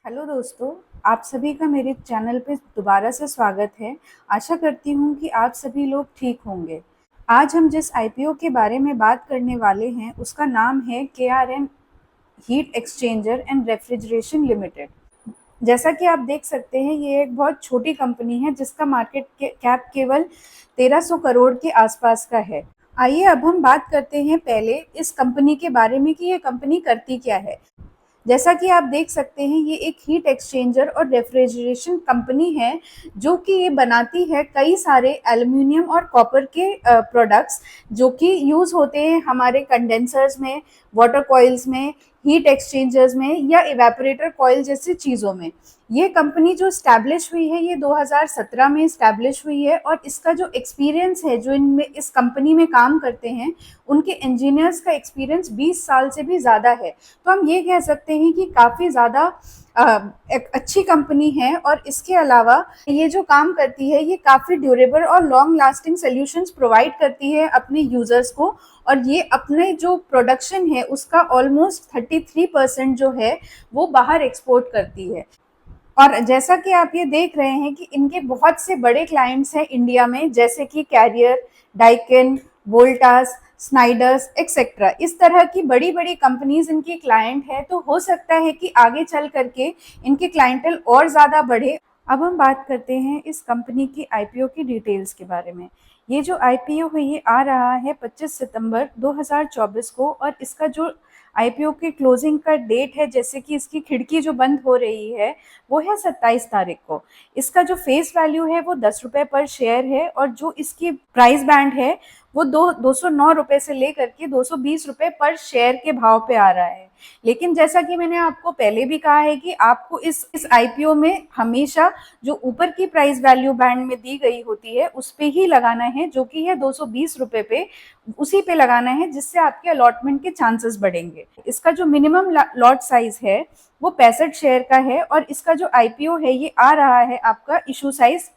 Hello दोस्तों, आप सभी का मेरे चैनल पे दोबारा से स्वागत है। आशा करती हूँ कि आप सभी लोग ठीक होंगे। आज हम जिस आईपीओ के बारे में बात करने वाले हैं उसका नाम है KRN heat exchanger and refrigeration limited. जैसा कि आप देख सकते हैं, ये एक बहुत छोटी कंपनी है जिसका मार्केट कैप केवल 1300 करोड़ के आसपास का है। आइए अब हम बात करते हैं पहले इस कंपनी के बारे में कि ये कंपनी करती क्या है। जैसा कि आप देख सकते हैं, ये एक हीट एक्सचेंजर और रेफ्रिजरेशन कंपनी है जो कि ये बनाती है कई सारे एल्युमिनियम और कॉपर के प्रोडक्ट्स जो कि यूज़ होते हैं हमारे कंडेंसर्स में, वाटर कॉइल्स में, हीट एक्सचेंजर्स में या इवेपोरेटर कॉइल जैसी चीज़ों में। ये कंपनी जो स्टैब्लिश हुई है, ये 2017 में स्टैब्लिश हुई है और इसका जो एक्सपीरियंस है, जो इनमें इस कंपनी में काम करते हैं, उनके इंजीनियर्स का एक्सपीरियंस 20 साल से भी ज़्यादा है। तो हम ये कह सकते हैं कि काफ़ी ज़्यादा एक अच्छी कंपनी है और इसके अलावा ये जो काम करती है, ये काफ़ी ड्यूरेबल और लॉन्ग लास्टिंग सॉल्यूशंस प्रोवाइड करती है अपने यूज़र्स को। और ये अपने जो प्रोडक्शन है उसका ऑलमोस्ट 33% जो है वो बाहर एक्सपोर्ट करती है। और जैसा कि आप ये देख रहे हैं कि इनके बहुत से बड़े क्लाइंट्स हैं इंडिया में, जैसे कि कैरियर, डाइकिन, वोल्टास, स्नाइडर्स एक्सेट्रा। इस तरह की बड़ी बड़ी कंपनीज इनकी क्लाइंट है, तो हो सकता है कि आगे चल करके इनके क्लाइंटल और ज़्यादा बढ़े। अब हम बात करते हैं इस कंपनी की आईपीओ की डिटेल्स के बारे में। ये जो आईपीओ है ये आ रहा है 25 सितंबर 2024 को और इसका जो आईपीओ के क्लोजिंग का डेट है, जैसे कि इसकी खिड़की जो बंद हो रही है, वो है 27 तारीख को। इसका जो फेस वैल्यू है वो 10 रुपये पर शेयर है और जो इसकी प्राइस बैंड है वो 209 रुपये से लेकर के 220 रुपये पर शेयर के भाव पे आ रहा है। लेकिन जैसा कि मैंने आपको पहले भी कहा है कि आपको इस आईपीओ में हमेशा जो ऊपर की प्राइस वैल्यू बैंड में दी गई होती है उस पे ही लगाना है, जो कि है 220 रुपये पे, उसी पे लगाना है, जिससे आपके अलॉटमेंट के चांसेस बढ़ेंगे। इसका जो मिनिमम लॉट साइज है वो 65 शेयर का है और इसका जो आईपीओ है ये आ रहा है आपका इशू साइज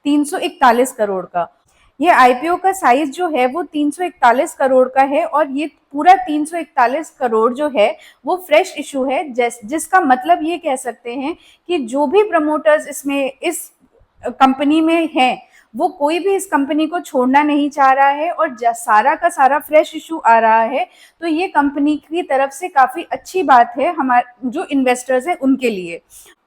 341 करोड़ का। ये आईपीओ का साइज जो है वो 341 करोड़ का है और ये पूरा 341 करोड़ जो है वो फ्रेश इशू है, जिसका मतलब ये कह सकते हैं कि जो भी प्रमोटर्स इसमें इस कंपनी में हैं, वो कोई भी इस कंपनी को छोड़ना नहीं चाह रहा है और सारा का सारा फ्रेश इशू आ रहा है। तो ये कंपनी की तरफ से काफ़ी अच्छी बात है हमारे जो इन्वेस्टर्स हैं उनके लिए।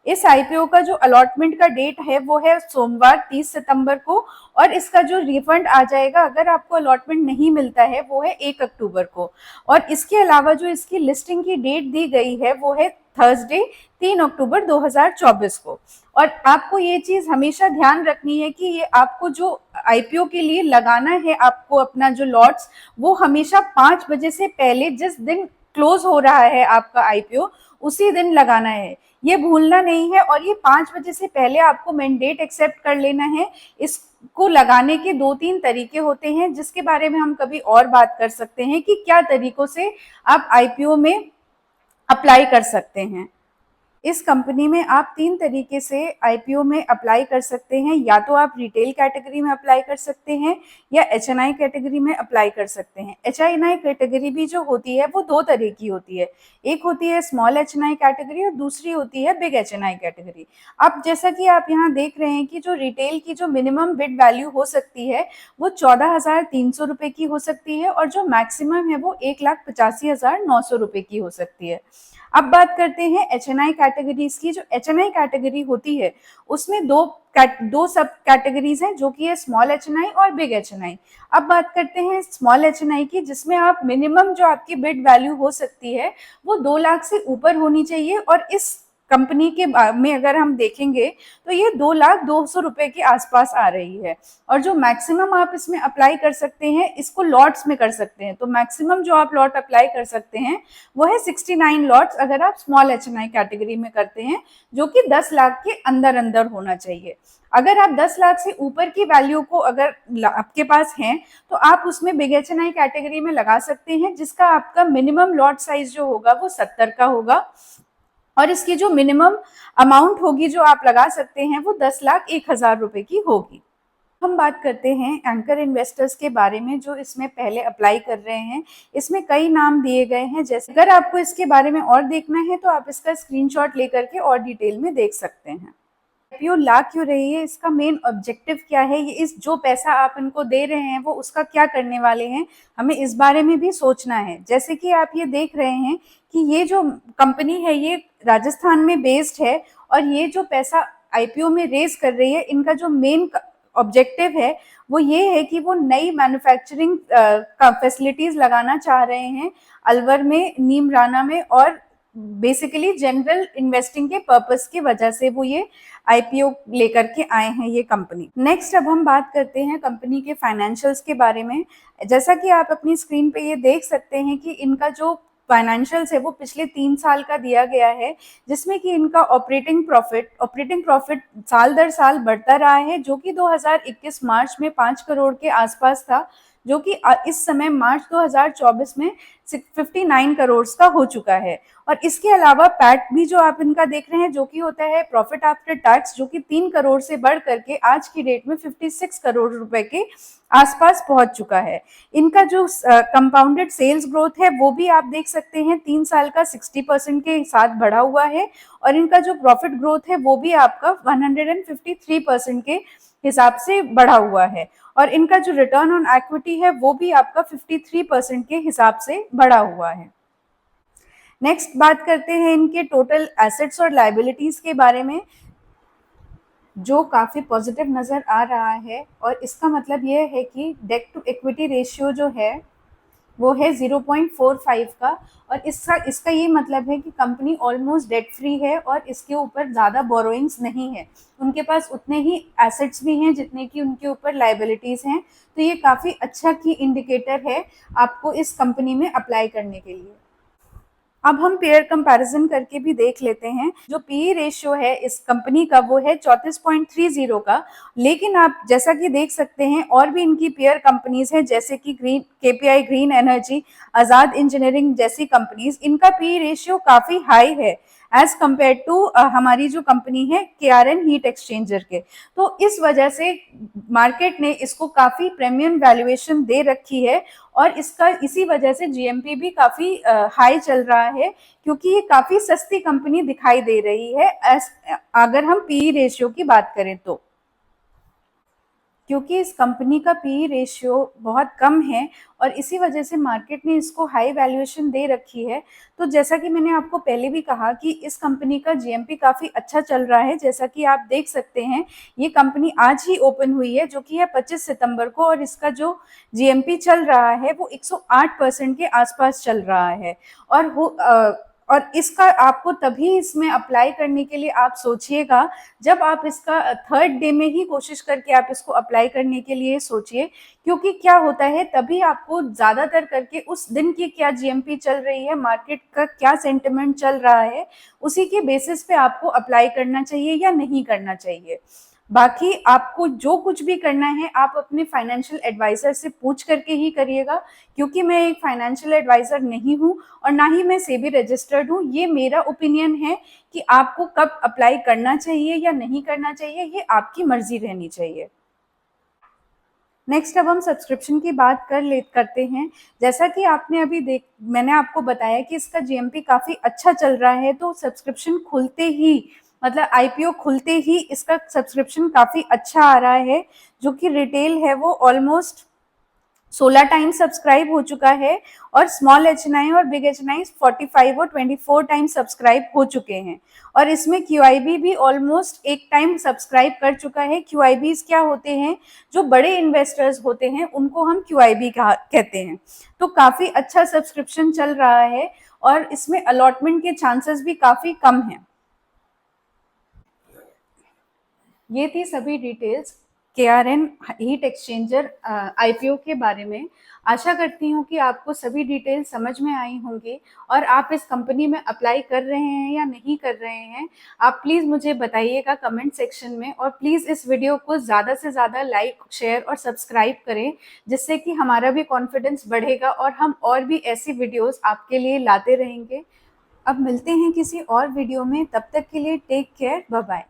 इस आईपीओ का जो अलॉटमेंट का डेट है वो है सोमवार 30 सितंबर को और इसका जो रिफंड आ जाएगा अगर आपको अलॉटमेंट नहीं मिलता है वो है 1 अक्टूबर को। और इसके अलावा जो इसकी लिस्टिंग की डेट दी गई है वो है थर्सडे 3 अक्टूबर 2024 को। और आपको ये चीज हमेशा ध्यान रखनी है कि ये आपको जो आईपीओ के लिए लगाना है, आपको अपना जो लॉट्स, वो हमेशा 5 बजे से पहले, जिस दिन क्लोज हो रहा है आपका आईपीओ, उसी दिन लगाना है। ये भूलना नहीं है और ये 5 बजे से पहले आपको मैंडेट एक्सेप्ट कर लेना है। इसको लगाने के 2-3 तरीके होते हैं जिसके बारे में हम कभी और बात कर सकते हैं कि क्या तरीकों से आप आईपीओ में अप्लाई कर सकते हैं। इस कंपनी में आप 3 तरीके से आईपीओ में अप्लाई कर सकते हैं। या तो आप रिटेल कैटेगरी में अप्लाई कर सकते हैं या एचएनआई कैटेगरी में अप्लाई कर सकते हैं। एचएनआई कैटेगरी भी जो होती है वो 2 तरह की होती है। एक होती है स्मॉल एचएनआई कैटेगरी और दूसरी होती है बिग एचएनआई कैटेगरी। अब जैसा कि आप यहाँ देख रहे हैं कि जो रिटेल की जो मिनिमम बिड वैल्यू हो सकती है वो 14,300 रुपये की हो सकती है और जो मैक्सिमम है वो 1,85,900 रुपये की हो सकती है। अब बात करते हैं एचएनआई कैटेगरीज की। जो एचएनआई कैटेगरी होती है उसमें दो सब कैटेगरीज हैं, जो कि है स्मॉल एचएनआई और बिग एचएनआई। अब बात करते हैं स्मॉल एचएनआई की, जिसमें आप मिनिमम जो आपकी बिड वैल्यू हो सकती है वो 2 लाख से ऊपर होनी चाहिए और इस कंपनी के में अगर हम देखेंगे तो ये 2,02,000 रुपए के आसपास आ रही है। और जो मैक्सिमम आप इसमें अप्लाई कर सकते हैं, इसको लॉट्स में कर सकते हैं, तो मैक्सिमम जो आप लॉट अप्लाई कर सकते हैं वो है 69 लॉट्स अगर आप स्मॉल एचएनआई कैटेगरी में करते हैं, जो कि 10 लाख के अंदर अंदर होना चाहिए। अगर आप 10 लाख से ऊपर की वैल्यू को अगर आपके पास है तो आप उसमें बिग एचएनआई कैटेगरी में लगा सकते हैं, जिसका आपका मिनिमम लॉट साइज जो होगा वो 70 का होगा और इसकी जो मिनिमम अमाउंट होगी जो आप लगा सकते हैं वो 10,01,000 रुपए की होगी। हम बात करते हैं एंकर इन्वेस्टर्स के बारे में जो इसमें पहले अप्लाई कर रहे हैं। इसमें कई नाम दिए गए हैं, जैसे अगर आपको इसके बारे में और देखना है तो आप इसका स्क्रीनशॉट लेकर के और डिटेल में देख सकते हैं। आईपीओ ला क्यों रही है, इसका मेन ऑब्जेक्टिव क्या है, ये इस जो पैसा आप इनको दे रहे हैं वो उसका क्या करने वाले हैं, हमें इस बारे में भी सोचना है। जैसे कि आप ये देख रहे हैं कि ये जो कंपनी है ये राजस्थान में बेस्ड है और ये जो पैसा आईपीओ में रेज कर रही है, इनका जो मेन ऑब्जेक्टिव है वो ये है कि वो नई मैन्युफैक्चरिंग फैसिलिटीज लगाना चाह रहे हैं अलवर में, नीमराना में, और बेसिकली जनरल इन्वेस्टिंग के पर्पस की वजह से वो ये आईपीओ लेकर के आए हैं ये कंपनी। नेक्स्ट अब हम बात करते हैं कंपनी के फाइनेंशियल्स के बारे में। जैसा कि आप अपनी स्क्रीन पे ये देख सकते हैं कि इनका जो फाइनेंशियल्स है वो पिछले 3 साल का दिया गया है, जिसमें कि इनका ऑपरेटिंग प्रॉफिट साल दर साल बढ़ता रहा है, जो कि 2021 मार्च में 5 करोड़ के आसपास था, जो कि इस समय मार्च 2024 में 59 करोड़ का हो चुका है। और इसके अलावा पैट भी जो आप इनका देख रहे हैं, जो कि होता है प्रॉफिट आफ्टर टैक्स, जो कि 3 करोड़ से बढ़ करके आज की डेट में 56 करोड़ रुपए के आसपास पहुंच चुका है। इनका जो कंपाउंडेड सेल्स ग्रोथ है वो भी आप देख सकते हैं 3 साल का 60% के साथ बढ़ा हुआ है, और इनका जो प्रॉफिट ग्रोथ है वो भी आपका 153% के हिसाब से बढ़ा हुआ है, और इनका जो रिटर्न ऑन इक्विटी है वो भी आपका 53% के हिसाब से बढ़ा हुआ है। नेक्स्ट बात करते हैं इनके टोटल एसेट्स और लायबिलिटीज के बारे में, जो काफ़ी पॉजिटिव नज़र आ रहा है, और इसका मतलब यह है कि डेट टू इक्विटी रेशियो जो है वो है 0.45 का, और इसका ये मतलब है कि कंपनी ऑलमोस्ट डेट फ्री है और इसके ऊपर ज़्यादा बोरोइंग्स नहीं है। उनके पास उतने ही एसेट्स भी हैं जितने कि उनके ऊपर लायबिलिटीज़ हैं, तो ये काफ़ी अच्छा की इंडिकेटर है आपको इस कंपनी में अप्लाई करने के लिए। अब हम पेयर कंपैरिजन करके भी देख लेते हैं। जो पीई रेशियो है इस कंपनी का वो है 34.30 का, लेकिन आप जैसा कि देख सकते हैं और भी इनकी पेयर कंपनीज हैं, जैसे कि केपीआई ग्रीन एनर्जी, आजाद इंजीनियरिंग जैसी कंपनीज, इनका पीई रेशियो काफी हाई है एज कम्पेयर टू हमारी जो कंपनी है केआरएन हीट एक्सचेंजर के। तो इस वजह से मार्केट ने इसको काफी प्रीमियम वैल्यूएशन दे रखी है, और इसी वजह से जीएमपी भी काफी हाई चल रहा है, क्योंकि ये काफी सस्ती कंपनी दिखाई दे रही है अगर हम पीई रेशियो की बात करें तो। क्योंकि इस कंपनी का पीई रेशियो बहुत कम है और इसी वजह से मार्केट ने इसको हाई वैल्यूएशन दे रखी है। तो जैसा कि मैंने आपको पहले भी कहा कि इस कंपनी का जीएमपी काफ़ी अच्छा चल रहा है। जैसा कि आप देख सकते हैं, ये कंपनी आज ही ओपन हुई है, जो कि है 25 सितंबर को, और इसका जो जीएमपी चल रहा है वो 108% के आसपास चल रहा है। और इसका आपको तभी इसमें अप्लाई करने के लिए आप सोचिएगा जब आप इसका 3rd डे में ही कोशिश करके आप इसको अप्लाई करने के लिए सोचिए, क्योंकि क्या होता है तभी आपको ज़्यादातर करके उस दिन की क्या जीएमपी चल रही है, मार्केट का क्या सेंटिमेंट चल रहा है, उसी के बेसिस पे आपको अप्लाई करना चाहिए या नहीं करना चाहिए। बाकी आपको जो कुछ भी करना है आप अपने फाइनेंशियल एडवाइजर से पूछ करके ही करिएगा, क्योंकि मैं एक फाइनेंशियल एडवाइजर नहीं हूँ और ना ही मैं सेबी रजिस्टर्ड हूँ। ये मेरा ओपिनियन है कि आपको कब अप्लाई करना चाहिए या नहीं करना चाहिए, ये आपकी मर्जी रहनी चाहिए। नेक्स्ट अब हम सब्सक्रिप्शन की बात करते हैं। जैसा कि आपने अभी मैंने आपको बताया कि इसका जीएमपी काफ़ी अच्छा चल रहा है, तो सब्सक्रिप्शन खुलते ही मतलब आईपीओ खुलते ही इसका सब्सक्रिप्शन काफ़ी अच्छा आ रहा है, जो कि रिटेल है वो ऑलमोस्ट 16 टाइम सब्सक्राइब हो चुका है, और स्मॉल एचएनआई और बिग एचएनआई 45 और 24 टाइम सब्सक्राइब हो चुके हैं, और इसमें क्यूआईबी भी ऑलमोस्ट 1 टाइम सब्सक्राइब कर चुका है। क्यूआईबीज क्या होते हैं, जो बड़े इन्वेस्टर्स होते हैं उनको हम क्यूआईबी कहते हैं। तो काफ़ी अच्छा सब्सक्रिप्शन चल रहा है और इसमें अलॉटमेंट के चांसेस भी काफ़ी कम हैं। ये थी सभी डिटेल्स केआरएन हीट एक्सचेंजर आईपीओ के बारे में। आशा करती हूँ कि आपको सभी डिटेल समझ में आई होंगी और आप इस कंपनी में अप्लाई कर रहे हैं या नहीं कर रहे हैं। आप प्लीज़ मुझे बताइएगा कमेंट सेक्शन में, और प्लीज़ इस वीडियो को ज़्यादा से ज़्यादा लाइक, शेयर और सब्सक्राइब करें, जिससे कि हमारा भी कॉन्फिडेंस बढ़ेगा और हम और भी ऐसी वीडियोज़ आपके लिए लाते रहेंगे। अब मिलते हैं किसी और वीडियो में, तब तक के लिए टेक केयर, बाय बाय।